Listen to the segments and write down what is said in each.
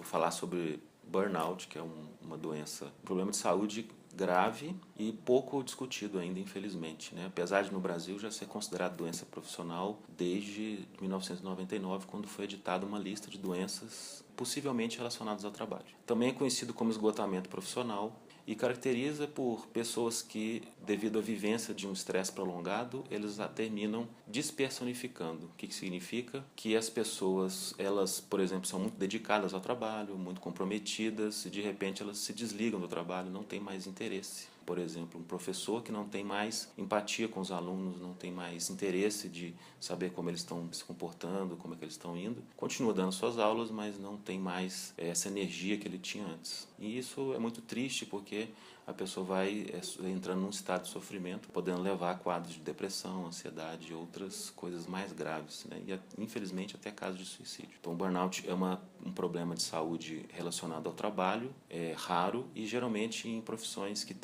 Vou falar sobre burnout, que é uma doença, um problema de saúde grave e pouco discutido ainda, infelizmente, né? Apesar de no Brasil já ser considerado doença profissional desde 1999, quando foi editada uma lista de doenças possivelmente relacionadas ao trabalho. Também é conhecido como esgotamento profissional e caracteriza por pessoas que, devido à vivência de um estresse prolongado, eles a terminam despersonificando. O que significa? Que as pessoas, elas, por exemplo, são muito dedicadas ao trabalho, muito comprometidas, e de repente elas se desligam do trabalho, não têm mais interesse. Por exemplo, um professor que não tem mais empatia com os alunos, não tem mais interesse de saber como eles estão se comportando, como é que eles estão indo, continua dando suas aulas, mas não tem mais essa energia que ele tinha antes. E isso é muito triste porque a pessoa vai entrando num estado de sofrimento, podendo levar a quadros de depressão, ansiedade e outras coisas mais graves, né? E infelizmente até casos de suicídio. Então o burnout é um problema de saúde relacionado ao trabalho, é raro e geralmente em profissões que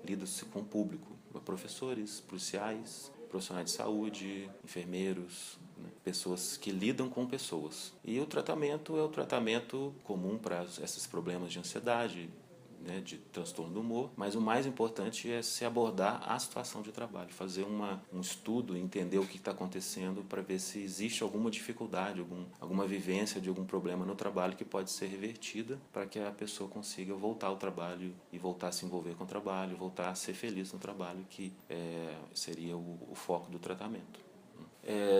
lidam com o público, professores, policiais, profissionais de saúde, enfermeiros, né? Pessoas que lidam com pessoas. E o tratamento é o tratamento comum para esses problemas de ansiedade, né, de transtorno do humor, mas o mais importante é se abordar a situação de trabalho, fazer um estudo, entender o que está acontecendo para ver se existe alguma dificuldade, alguma vivência de algum problema no trabalho que pode ser revertida para que a pessoa consiga voltar ao trabalho e voltar a se envolver com o trabalho, voltar a ser feliz no trabalho, que seria o foco do tratamento.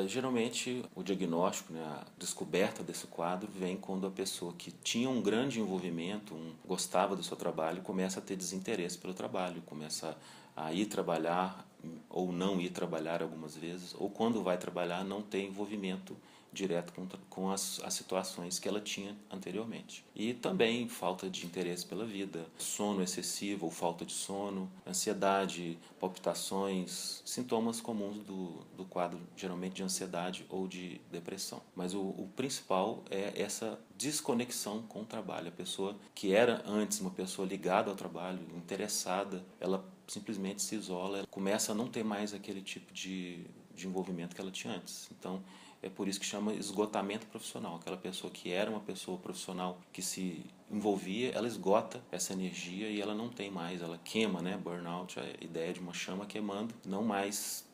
Geralmente o diagnóstico, né, a descoberta desse quadro vem quando a pessoa que tinha um grande envolvimento, gostava do seu trabalho, começa a ter desinteresse pelo trabalho, começa a ir trabalhar ou não ir trabalhar algumas vezes, ou quando vai trabalhar não tem envolvimento direto com as situações que ela tinha anteriormente. E também falta de interesse pela vida, sono excessivo ou falta de sono, ansiedade, palpitações, sintomas comuns do quadro, geralmente de ansiedade ou de depressão. Mas o principal é essa desconexão com o trabalho. A pessoa que era antes uma pessoa ligada ao trabalho, interessada, ela simplesmente se isola, ela começa a não ter mais aquele tipo de envolvimento que ela tinha antes. Então, é por isso que chama esgotamento profissional. Aquela pessoa que era uma pessoa profissional que se envolvia, ela esgota essa energia e ela não tem mais, ela queima, né? Burnout, a ideia de uma chama queimando, não mais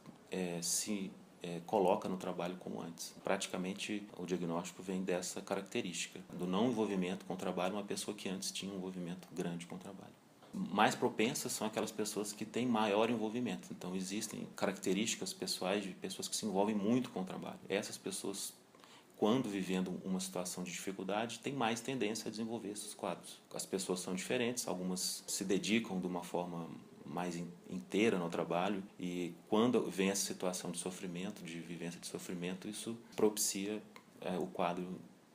se coloca no trabalho como antes. Praticamente o diagnóstico vem dessa característica, do não envolvimento com o trabalho, uma pessoa que antes tinha um envolvimento grande com o trabalho. Mais propensas são aquelas pessoas que têm maior envolvimento. Então existem características pessoais de pessoas que se envolvem muito com o trabalho. Essas pessoas, quando vivendo uma situação de dificuldade, têm mais tendência a desenvolver esses quadros. As pessoas são diferentes, algumas se dedicam de uma forma mais inteira no trabalho e quando vem essa situação de sofrimento, de vivência de sofrimento, isso propicia o quadro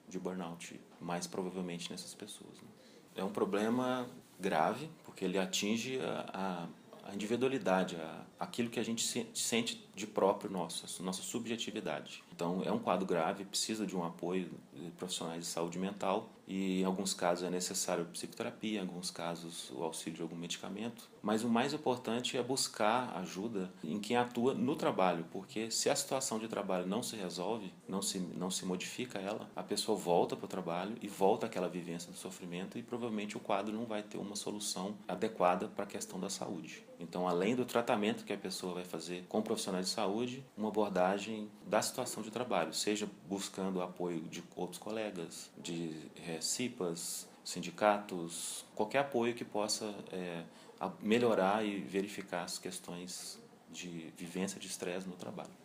de burnout, mais provavelmente nessas pessoas, né? É um problema grave, porque ele atinge a individualidade, aquilo que a gente sente de próprio nosso, a nossa subjetividade. Então é um quadro grave, precisa de um apoio de profissionais de saúde mental e em alguns casos é necessário psicoterapia, em alguns casos o auxílio de algum medicamento. Mas o mais importante é buscar ajuda em quem atua no trabalho, porque se a situação de trabalho não se resolve, não se modifica ela, a pessoa volta para o trabalho e volta àquela vivência do sofrimento e provavelmente o quadro não vai ter uma solução adequada para a questão da saúde. Então, além do tratamento que a pessoa vai fazer com profissionais de saúde, uma abordagem da situação de trabalho, seja buscando o apoio de outros colegas, de CIPAs, sindicatos, qualquer apoio que possa melhorar e verificar as questões de vivência de estresse no trabalho.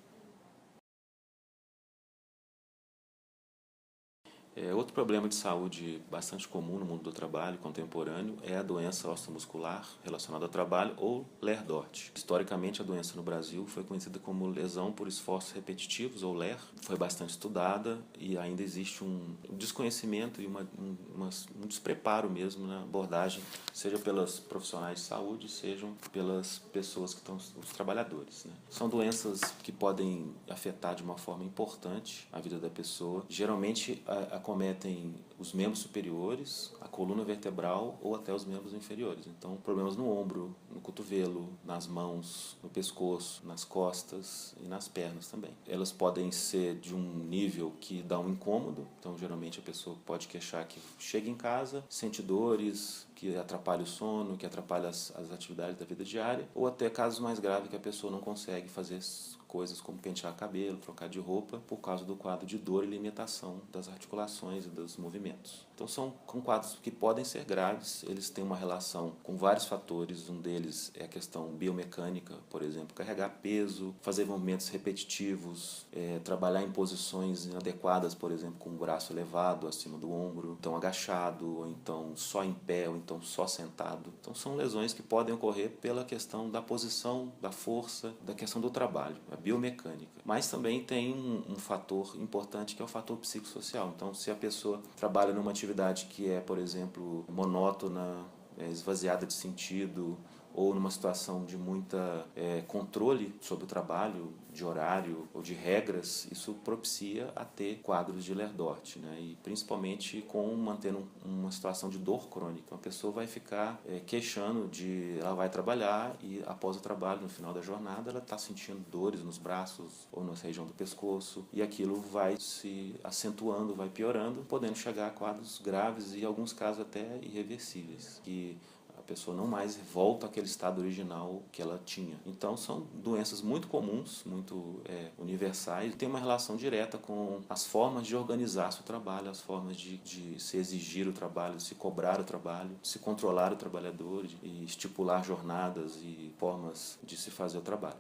Outro problema de saúde bastante comum no mundo do trabalho contemporâneo é a doença osteomuscular relacionada ao trabalho ou LER-DORT. Historicamente, a doença no Brasil foi conhecida como lesão por esforços repetitivos ou LER. Foi bastante estudada e ainda existe um desconhecimento e um despreparo mesmo na abordagem, seja pelos profissionais de saúde, sejam pelas pessoas que estão, os trabalhadores, né? São doenças que podem afetar de uma forma importante a vida da pessoa. Geralmente acometem os membros superiores, a coluna vertebral ou até os membros inferiores. Então, problemas no ombro, no cotovelo, nas mãos, no pescoço, nas costas e nas pernas também. Elas podem ser de um nível que dá um incômodo, então geralmente a pessoa pode queixar que chega em casa, sente dores, que atrapalha o sono, que atrapalha as atividades da vida diária, ou até casos mais graves que a pessoa não consegue fazer coisas como pentear cabelo, trocar de roupa, por causa do quadro de dor e limitação das articulações e dos movimentos. Então são quadros que podem ser graves, eles têm uma relação com vários fatores, um deles é a questão biomecânica, por exemplo, carregar peso, fazer movimentos repetitivos, trabalhar em posições inadequadas, por exemplo, com o braço elevado acima do ombro, então agachado, ou então só em pé, ou então só sentado. Então são lesões que podem ocorrer pela questão da posição, da força, da questão do trabalho, a biomecânica. Mas também tem um fator importante que é o fator psicossocial. Então se a pessoa trabalha numa atividade que é, por exemplo, monótona, esvaziada de sentido, ou numa situação de muita controle sobre o trabalho, de horário ou de regras, isso propicia a ter quadros de Lerdort, né? E principalmente com mantendo uma situação de dor crônica. A pessoa vai ficar queixando ela vai trabalhar e após o trabalho, no final da jornada, ela está sentindo dores nos braços ou na região do pescoço e aquilo vai se acentuando, vai piorando, podendo chegar a quadros graves e em alguns casos até irreversíveis, que a pessoa não mais volta àquele estado original que ela tinha. Então são doenças muito comuns, muito universais, e tem uma relação direta com as formas de organizar seu trabalho, as formas de se exigir o trabalho, de se cobrar o trabalho, de se controlar o trabalhador, e estipular jornadas e formas de se fazer o trabalho.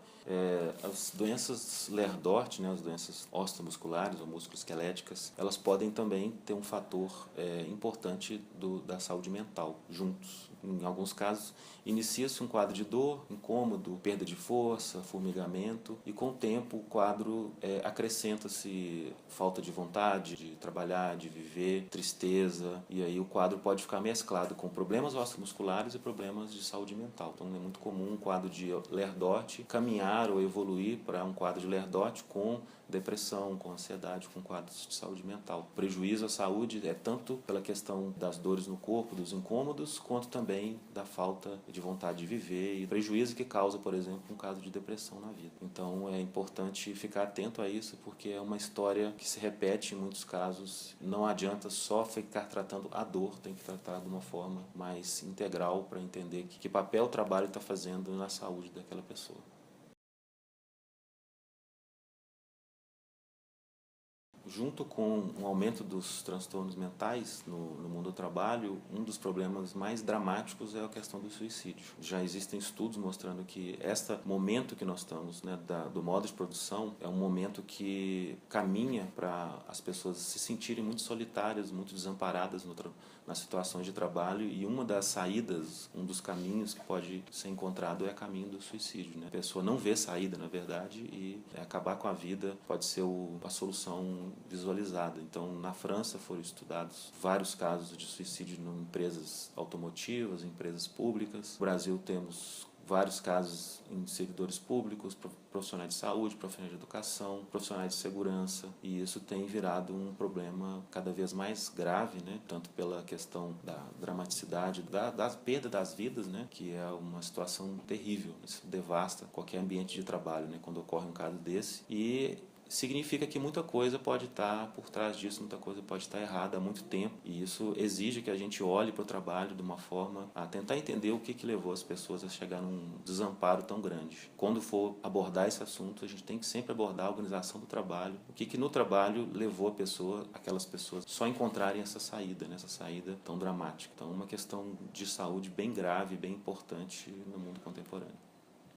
As doenças Lerdort, né, as doenças osteomusculares ou musculoesqueléticas, elas podem também ter um fator importante da saúde mental juntos. Em alguns casos, inicia-se um quadro de dor, incômodo, perda de força, formigamento, e com o tempo o quadro acrescenta-se falta de vontade de trabalhar, de viver, tristeza, e aí o quadro pode ficar mesclado com problemas osteomusculares e problemas de saúde mental. Então é muito comum um quadro de Lerdort caminhar ou evoluir para um quadro de Lerdort com depressão, com ansiedade, com quadros de saúde mental. O prejuízo à saúde é tanto pela questão das dores no corpo, dos incômodos, quanto também da falta de vontade de viver e prejuízo que causa, por exemplo, um caso de depressão na vida. Então é importante ficar atento a isso, porque é uma história que se repete em muitos casos. Não adianta só ficar tratando a dor, tem que tratar de uma forma mais integral para entender que papel o trabalho está fazendo na saúde daquela pessoa. Junto com o aumento dos transtornos mentais no mundo do trabalho, um dos problemas mais dramáticos é a questão do suicídio. Já existem estudos mostrando que este momento que nós estamos, né, do modo de produção, é um momento que caminha para as pessoas se sentirem muito solitárias, muito desamparadas nas situações de trabalho, e uma das saídas, um dos caminhos que pode ser encontrado é o caminho do suicídio, né? A pessoa não vê saída, na verdade, e acabar com a vida pode ser a solução visualizada. Então, na França foram estudados vários casos de suicídio em empresas automotivas, em empresas públicas. No Brasil temos vários casos em servidores públicos, profissionais de saúde, profissionais de educação, profissionais de segurança, e isso tem virado um problema cada vez mais grave, né? Tanto pela questão da dramaticidade, da perda das vidas, né? Que é uma situação terrível, isso devasta qualquer ambiente de trabalho, né? Quando ocorre um caso desse, e significa que muita coisa pode estar por trás disso, muita coisa pode estar errada há muito tempo, e isso exige que a gente olhe para o trabalho de uma forma a tentar entender o que levou as pessoas a chegar num desamparo tão grande. Quando for abordar esse assunto, a gente tem que sempre abordar a organização do trabalho, o que no trabalho levou aquelas pessoas só encontrarem essa saída, né, essa saída tão dramática. Então, uma questão de saúde bem grave, bem importante no mundo contemporâneo.